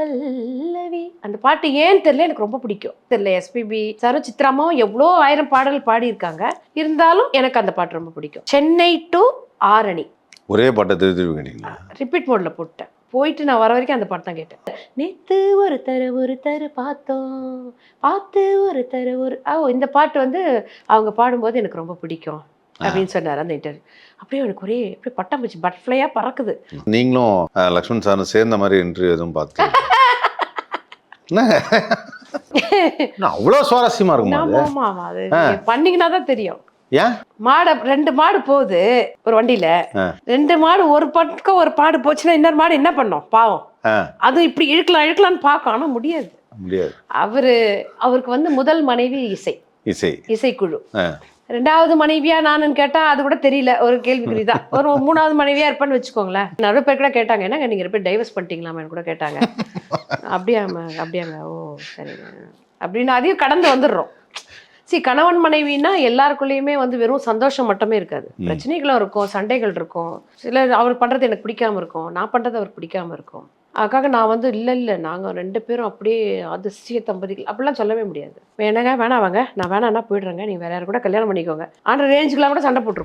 பல்லவி அந்த பாட்டு ஏன்னு தெரியல, எனக்கு ரொம்ப பிடிக்கும். தெரியல, எஸ்பிபி சாரும் சித்ராமாவும் எவ்வளோ 1000 பாடல் பாடியிருக்காங்க. இருந்தாலும் எனக்கு அந்த பாட்டு ரொம்ப பிடிக்கும். சென்னை டு ஆரணி ஒரே பாட்டை திருப்பி கேட்டீங்களா? ரிப்பீட் மோட்ல போட்டேன். போயிட்டு நான் வர வரைக்கும் அந்த பாட்டு தான் கேட்டேன். நேத்து ஒரு தரு பார்த்தோம், பார்த்து இந்த பாட்டு வந்து அவங்க பாடும்போது எனக்கு ரொம்ப பிடிக்கும் அப்படின்னு சொன்னார் அந்த இன்டர்வியூ. அப்படியே எனக்கு ஒரே அப்படியே பட்டம் போச்சு, பட்டர்ஃப்ளையா பறக்குது. நீங்களும் லக்ஷ்மண் சாரும் சேர்ந்த மாதிரி இன்டர்வியூ எதுவும் பார்த்து அவ்வளோ சுவாரஸ்யமா இருக்குமா? அது பண்ணீங்கன்னா தான் தெரியும். ஏன் 2 மாடு போகுது ஒரு வண்டியில, 2 மாடு ஒரு பக்கம் ஒரு மாடு போச்சுன்னா இன்னொரு மாடு என்ன பண்ணும் பாவம், அது இப்படி இழுக்கலாம்னு பார்க்கும். ஆனா முடியாது. அவருக்கு வந்து முதல் மனைவி இசைக்குழு, 2வது மனைவியா நானுன்னு கேட்டா அது கூட தெரியல, ஒரு கேள்விக்குறிதான். ஒரு 3வது மனைவியா இருப்பேன்னு வச்சுக்கோங்களேன். நிறைய பேர் கூட கேட்டாங்க, என்னங்க நீங்க 2 பேர் டைவர்ஸ் பண்ணிட்டீங்களாமேன்னு கூட கேட்டாங்க. அப்படியாங்க, ஓ சரிங்க அப்படின்னு அதையும் கடந்து வந்துடுறோம். கணவன் மனைவின்னா எல்லாருக்குள்ளேயுமே வந்து வெறும் சந்தோஷம் மட்டுமே இருக்காது, பிரச்சனைகளும் இருக்கும், சண்டைகள் இருக்கும். சிலர் அவர் பண்றது எனக்கு பிடிக்காம இருக்கும், நான் பண்றது அவருக்கு பிடிக்காம இருக்கும். அதுக்காக நான் வந்து இல்லை நாங்கள் 2 பேரும் அப்படியே அதிசய தம்பதிகள் அப்படிலாம் சொல்லவே முடியாது. வேணாங்க, வேணாவாங்க, நான் வேணான்னா போயிடுறேங்க, நீங்கள் வேற யாரும் கூட கல்யாணம் பண்ணிக்கோங்க ஆன்ற ரேஞ்சுக்கெல்லாம் கூட சண்டை போட்டிருக்கோம்.